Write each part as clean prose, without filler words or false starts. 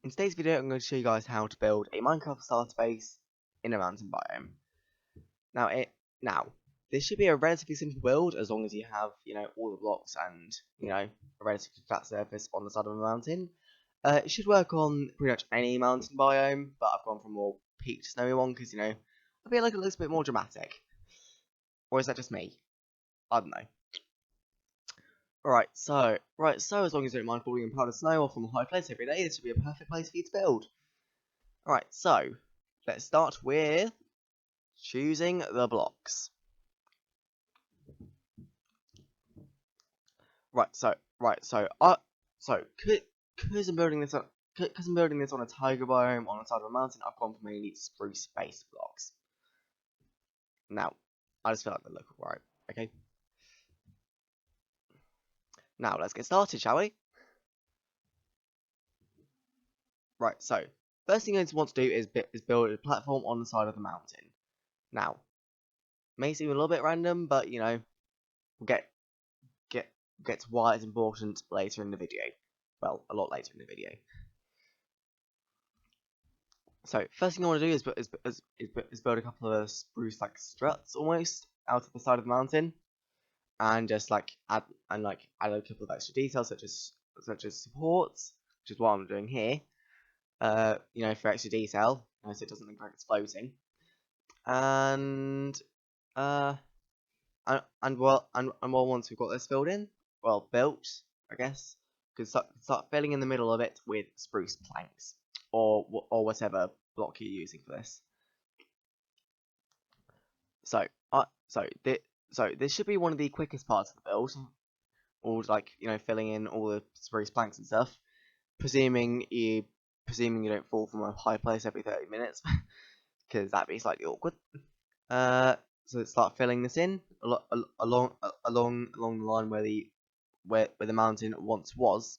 In today's video, I'm going to show you guys how to build a Minecraft starter base in a mountain biome. Now, this should be a relatively simple build as long as you have, all the blocks and, a relatively flat surface on the side of a mountain. It should work on pretty much any mountain biome, but I've gone for a more peaked snowy one because, I feel like it looks a bit more dramatic. Or is that just me? I don't know. Right, so as long as you don't mind falling in powdered snow or from a high place every day, this should be a perfect place for you to build. Alright, so let's start with choosing the blocks. Because I'm building this on a tiger biome on the side of a mountain, I've gone for mainly spruce based blocks. Now, I just feel like they look alright, okay? Now let's get started, shall we? Right, so first thing you're going to want to do is build a platform on the side of the mountain. Now, may seem a little bit random, but we'll get to why it's important later in the video. Well, a lot later in the video. So first thing I want to do is build a couple of spruce like struts almost out of the side of the mountain, and just add a couple of extra details such as supports, which is what I'm doing here. For extra detail, so it doesn't look like it's floating. And once we've got this built, I guess, we can start filling in the middle of it with spruce planks or whatever block you're using for this. So this should be one of the quickest parts of the build, or filling in all the spruce planks and stuff, presuming you don't fall from a high place every 30 minutes, because that'd be slightly awkward. So let's start filling this in along the line where the mountain once was,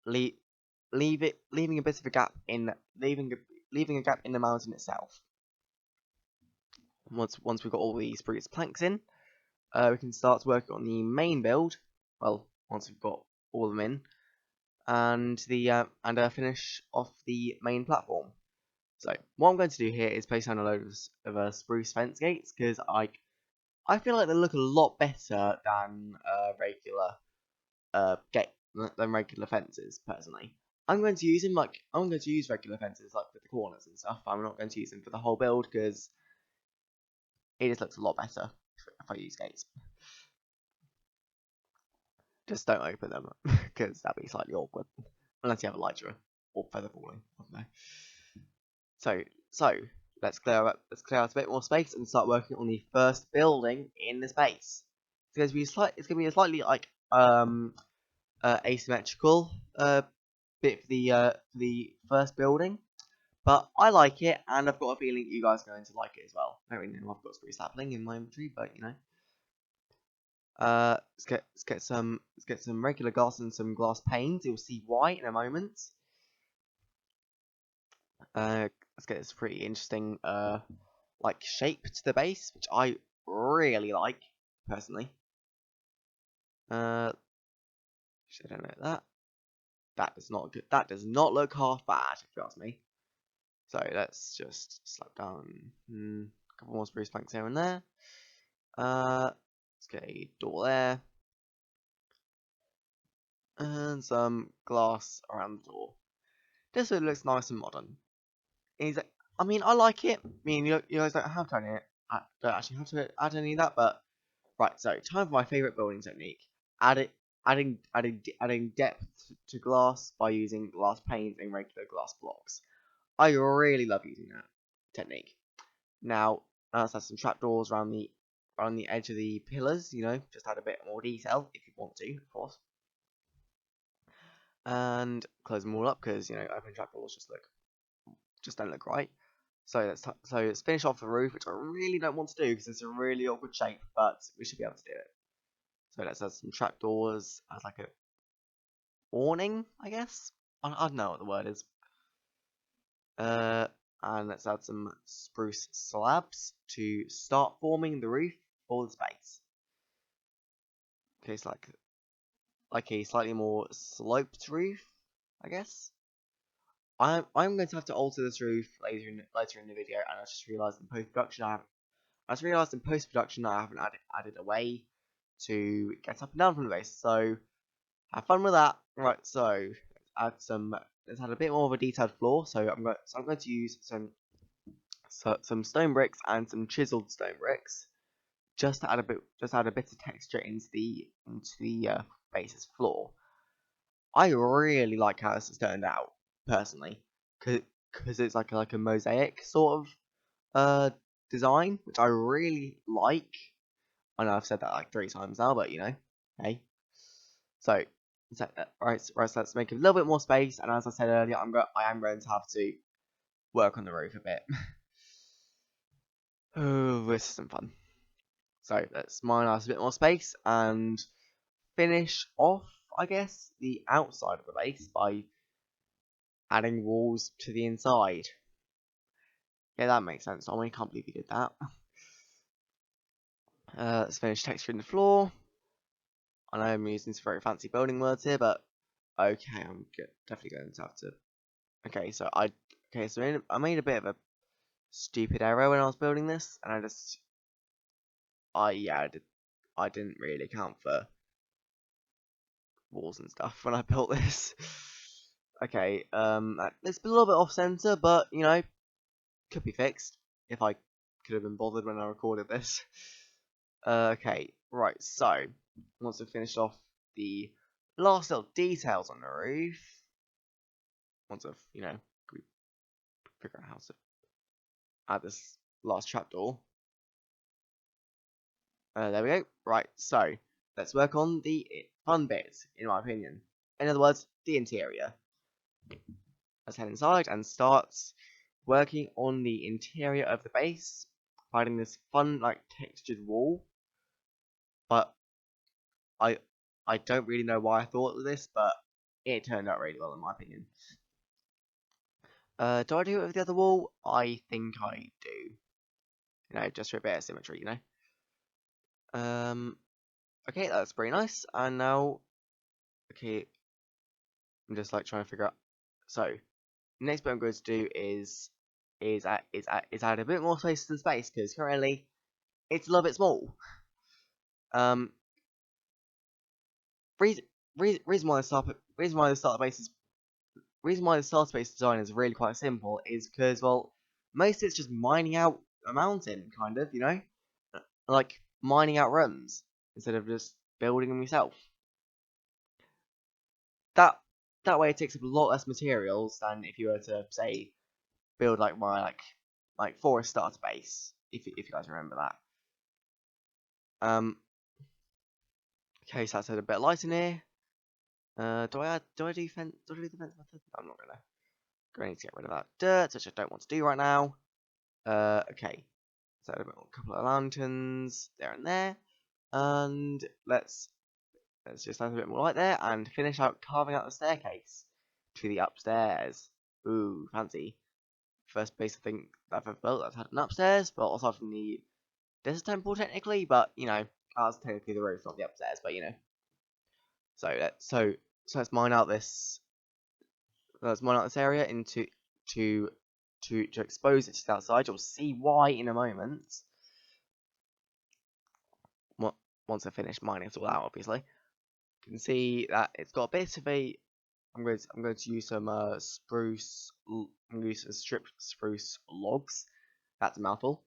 leaving a bit of a gap in the mountain itself. Once we've got all the spruce planks in, we can start working on the main build. Well, once we've got all of them in, and finish off the main platform. So what I'm going to do here is place down a load of spruce fence gates, because I feel like they look a lot better than regular fences. Personally, I'm going to use regular fences for the corners and stuff. I'm not going to use them for the whole build because it just looks a lot better if I use gates. Just don't open them because that'd be slightly awkward unless you have a Elytra or feather falling. I don't know. So let's clear out a bit more space and start working on the first building in the space. It's going to be a slightly asymmetrical bit for the first building, but I like it, and I've got a feeling you guys are going to like it as well. I mean, I've got spruce sapling in my inventory, but let's get some regular glass and some glass panes. You'll see why in a moment. Let's get this pretty interesting shape to the base, which I really like personally. Should I know that? That does not look half bad, if you ask me. So let's just slap down a couple more spruce planks here and there. Let's get a door there, and some glass around the door. Just so it looks nice and modern. I like it. I mean, you guys don't have to actually have to add any of that, but right. So, time for my favorite building technique: adding depth to glass by using glass panes and regular glass blocks. I really love using that technique. Now, let's add some trapdoors around the edge of the pillars. Just add a bit more detail if you want to, of course. And close them all up because open trapdoors just don't look right. So let's finish off the roof, which I really don't want to do because it's a really awkward shape, but we should be able to do it. So let's add some trapdoors as like a awning, I guess. I don't know what the word is. And let's add some spruce slabs to start forming the roof for the space. Okay, it's like a slightly more sloped roof, I guess. I'm going to have to alter this roof later in the video, and I just realised in post production I haven't added a way to get up and down from the base. So have fun with that. Right, so let's add a bit more of a detailed floor. So I'm going to use some stone bricks and some chiseled stone bricks just to add a bit of texture into the base's floor. I really like how this has turned out personally, because it's like a mosaic sort of design, which I really like. I know I've said that like 3 times now, but hey. So, right, so let's make a little bit more space. And as I said earlier, I am going to have to work on the roof a bit. Oh, this is some fun. So let's mine out a bit more space and finish off, I guess, the outside of the base by adding walls to the inside. Yeah, that makes sense. I can't believe you did that. Let's finish texturing the floor. I know I'm using some very fancy building words here, but okay, I'm definitely going to have to. Okay, so I made a bit of a stupid error when I was building this, and I didn't really account for walls and stuff when I built this. Okay, it's a little bit off center, but could be fixed if I could have been bothered when I recorded this. Okay, right, so once I've finished off the last little details on the roof, once I've, figure out how to add this last trapdoor. There we go. Right, so let's work on the fun bits, in my opinion. In other words, the interior. Let's head inside and start working on the interior of the base, finding this fun, like, textured wall. But I don't really know why I thought of this, but it turned out really well in my opinion. Do I do it with the other wall? I think I do. Just for a bit of symmetry, Okay, that's pretty nice. And now, okay, I'm just like trying to figure out. So, next bit I'm going to do is add a bit more space to the space because currently it's a little bit small. Reason why the starter base design is really quite simple is because, well, most of it's just mining out a mountain, kind of, like mining out runs instead of just building them yourself. That way it takes up a lot less materials than if you were to say build like my like forest starter base, if you guys remember that. Okay, so that's a bit light in here. Do I do fence? Do I do the fence method? I'm not gonna. Going to get rid of that dirt, which I don't want to do right now. Okay. So a couple of lanterns there and there, and let's just add a bit more light there and finish out carving out the staircase to the upstairs. Ooh, fancy. First base I think that I've built that's had an upstairs, but aside from the desert temple technically, but that's technically the roof, not the upstairs, but So let's mine out this area into to expose it to the outside. You'll see why in a moment. Once I finish mining it all out, obviously, you can see that it's got a bit of a. I'm going to use some spruce. I'm going to use some stripped spruce logs. That's a mouthful.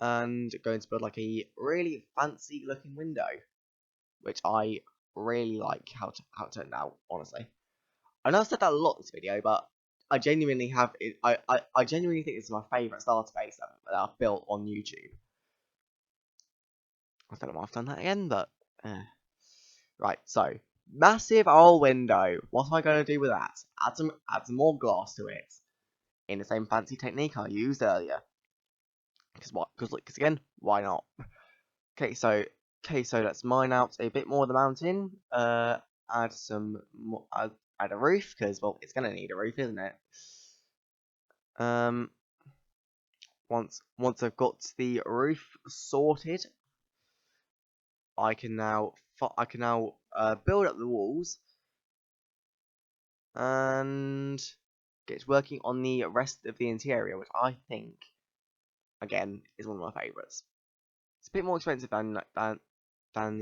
And going to build like a really fancy looking window, which I really like how it turned out. Honestly, I know I've said that a lot in this video, but I genuinely have. I genuinely think this is my favourite starter base that I've built on YouTube. I don't know why I've done that again, but right. So massive old window. What am I going to do with that? Add some more glass to it in the same fancy technique I used earlier. Because again, why not? Okay, so let's mine out a bit more of the mountain. Add some more, add a roof because, well, it's gonna need a roof, isn't it? Once I've got the roof sorted, I can now build up the walls and get working on the rest of the interior, which I think, again, is one of my favourites. It's a bit more expensive than the than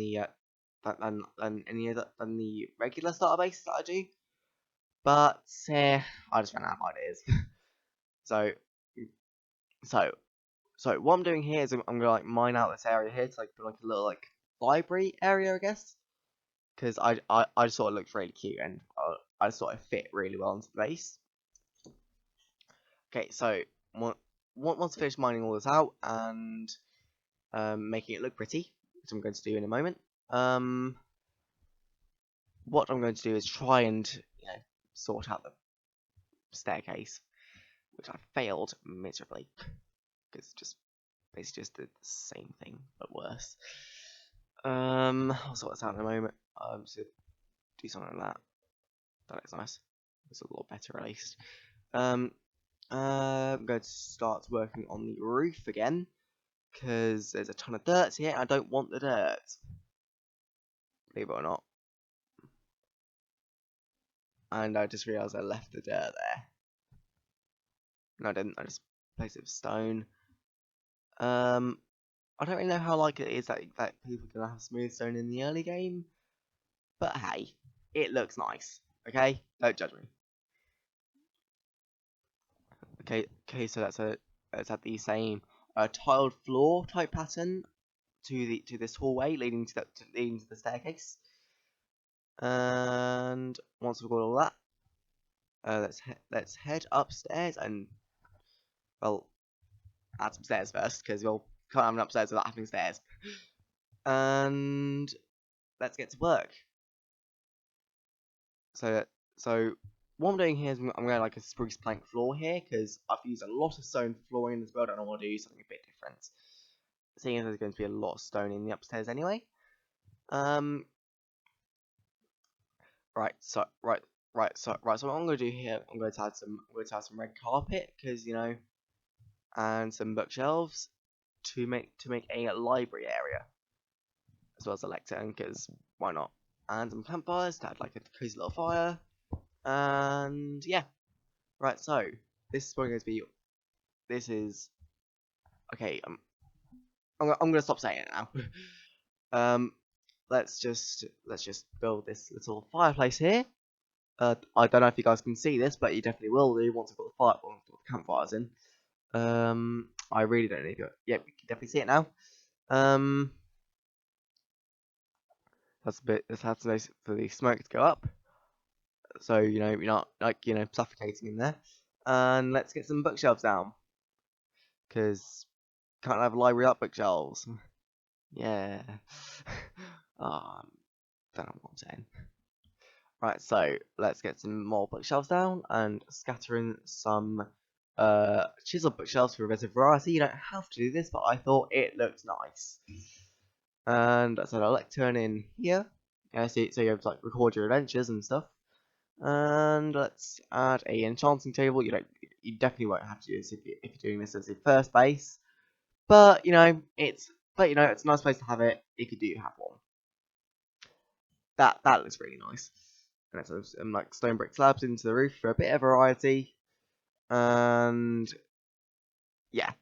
any other than the regular starter base that I do, but I just ran out of ideas. so so so what I'm doing here is I'm gonna like mine out this area here to like put like a little like library area, I guess, because I just thought it looked really cute and I just thought it fit really well into the base. Okay, so once I finish mining all this out and making it look pretty, which I'm going to do in a moment, what I'm going to do is try and sort out the staircase, which I failed miserably because basically just did the same thing but worse. I'll sort this out in a moment. So do something like that. That looks nice. It's a lot better at least. I'm going to start working on the roof again because there's a ton of dirt here. I don't want the dirt. Believe it or not. And I just realised I left the dirt there. No, I didn't. I just placed it with stone. I don't really know how likely it is that people are gonna have smooth stone in the early game, but hey, it looks nice. Okay, don't judge me. Okay, so let's have the same tiled floor type pattern to this hallway leading to the staircase. And once we've got all that, let's head upstairs and well, add some stairs first because we'll can't have an upstairs without having stairs. And let's get to work. So what I'm doing here is I'm going like a spruce plank floor here because I've used a lot of stone flooring in this build and I want to do something a bit different. Seeing as there's going to be a lot of stone in the upstairs anyway. Right. So what I'm going to do here, I'm going to add some red carpet because and some bookshelves to make a library area as well as a lectern because why not? And some campfires to add like a cozy little fire. And yeah, right. So this is probably going to be. This is okay. I'm gonna stop saying it now. Let's just build this little fireplace here. I don't know if you guys can see this, but you definitely will do once I've got the campfires in. I really don't need it. Yep, you can definitely see it now. That's a bit. Let's have space for the smoke to go up, so you're not like suffocating in there. And let's get some bookshelves down, because can't have a library without bookshelves. Yeah. Oh, don't know what I'm saying. Right, so let's get some more bookshelves down and scatter in some chisel bookshelves for a bit of variety. You don't have to do this, but I thought it looked nice. And so I'll lectern in here. So you have to like record your adventures and stuff. And let's add a enchanting table. You definitely won't have to do this if you're doing this as your first base. But it's a nice place to have it if you do have one. That looks really nice. And let's add like stone brick slabs into the roof for a bit of variety. And yeah,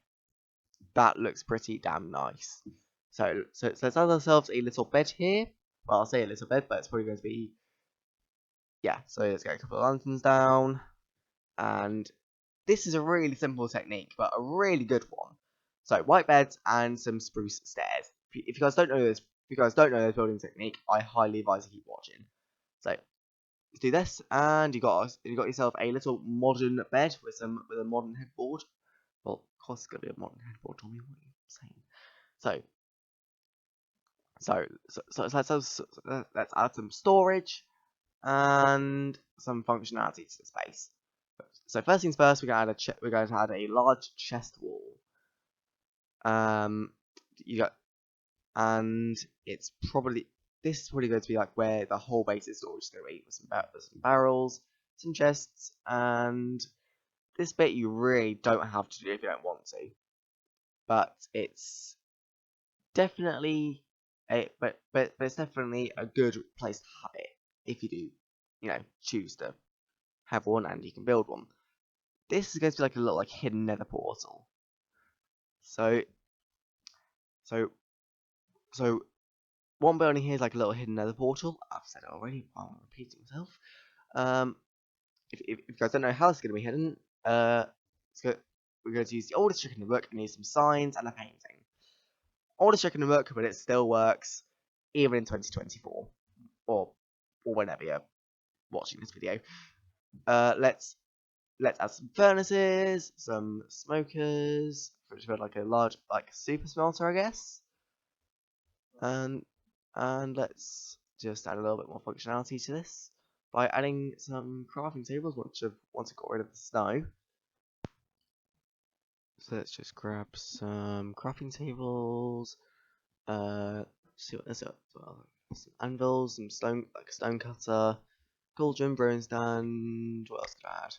that looks pretty damn nice. So let's add ourselves a little bed here. Well, I'll say a little bed, but it's probably going to be so let's get a couple of lanterns down. And this is a really simple technique, but a really good one. So white beds and some spruce stairs. If you guys don't know this, building technique, I highly advise you keep watching. So let's do this, and you got yourself a little modern bed with a modern headboard. Well, of course it's got to be a modern headboard, Tommy. What are you saying? So let's add some storage and some functionality to the space. So first things first, we're going to add a large chest wall. And this is probably going to be like where the whole base is storage is going to be, with some barrels, some chests, and this bit you really don't have to do if you don't want to. But it's definitely it's definitely a good place to have it if you do, choose to have one and you can build one. this is going to be like a little hidden nether portal. So one building here is like a little hidden nether portal. I've said it already, I'm repeating myself. If you guys don't know how it's going to be hidden, we're going to use the oldest trick in the book and use some signs and a painting. Oldest trick in the book, but it still works even in 2024 or whenever you're watching this video. Let's add some furnaces, some smokers, which build like a large super smelter, I guess. And let's just add a little bit more functionality to this by adding some crafting tables once I've got rid of the snow. So let's just grab some crafting tables. See what there's some anvils, some stone, like a stone cutter, cauldron, brewing stand. What else could I add?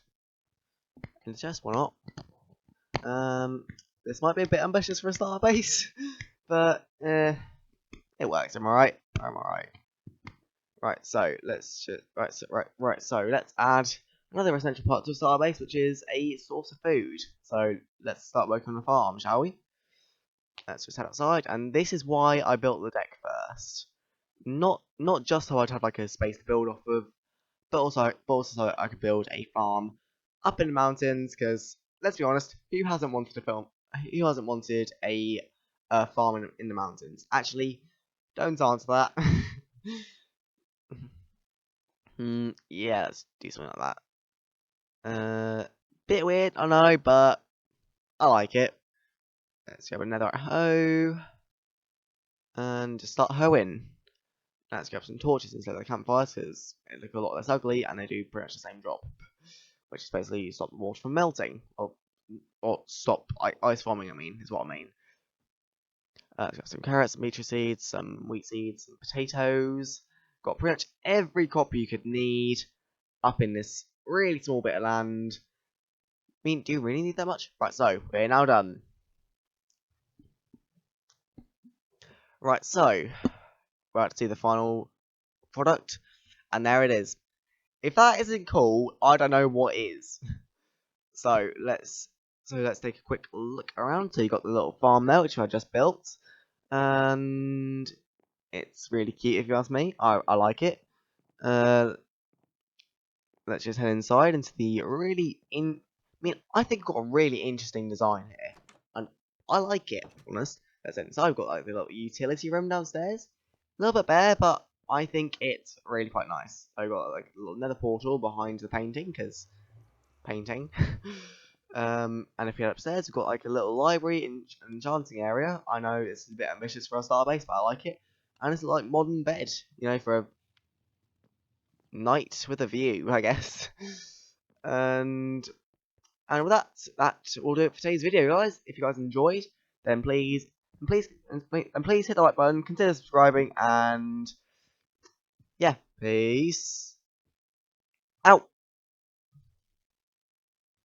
In the chest, why not? This might be a bit ambitious for a starter base, but it works. I'm alright. Right, so let's just so let's add another essential part to a starter base, which is a source of food. So let's start working on the farm, shall we? Let's just head outside, and this is why I built the deck first. Not just so I'd have like a space to build off of, but also so I could build a farm up in the mountains. Because let's be honest, who hasn't wanted a farm in the mountains? Actually, don't answer that. Yeah, let's do something like that. Bit weird, I know, but I like it. Let's grab another hoe and just start hoeing. Let's grab some torches instead of the campfires because they look a lot less ugly and they do pretty much the same job, which is basically stop the water from melting or stop ice forming. I mean, is what I mean. Let's grab some carrots, some beetroot seeds, some wheat seeds, some potatoes. Got pretty much every crop you could need up in this really small bit of land. I mean, do you really need that much? Right, so we're now done. Right, so we're about to see the final product, and there it is. If that isn't cool, I don't know what is. So let's take a quick look around. So you got the little farm there, which I just built, and it's really cute if you ask me. I like it. Let's just head inside into the I think I've got a really interesting design here, and I like it. To be honest, let's head inside. I've got like the little utility room downstairs, a little bit bare, but I think it's really quite nice. I've got like a little nether portal behind the painting because painting. And if you head upstairs, we've got like a little library and enchanting area. I know it's a bit ambitious for a star base, but I like it. And it's like modern bed, for a night with a view, I guess. And with that will do it for today's video, guys. If you guys enjoyed, then please hit the like button, consider subscribing, and yeah, peace out.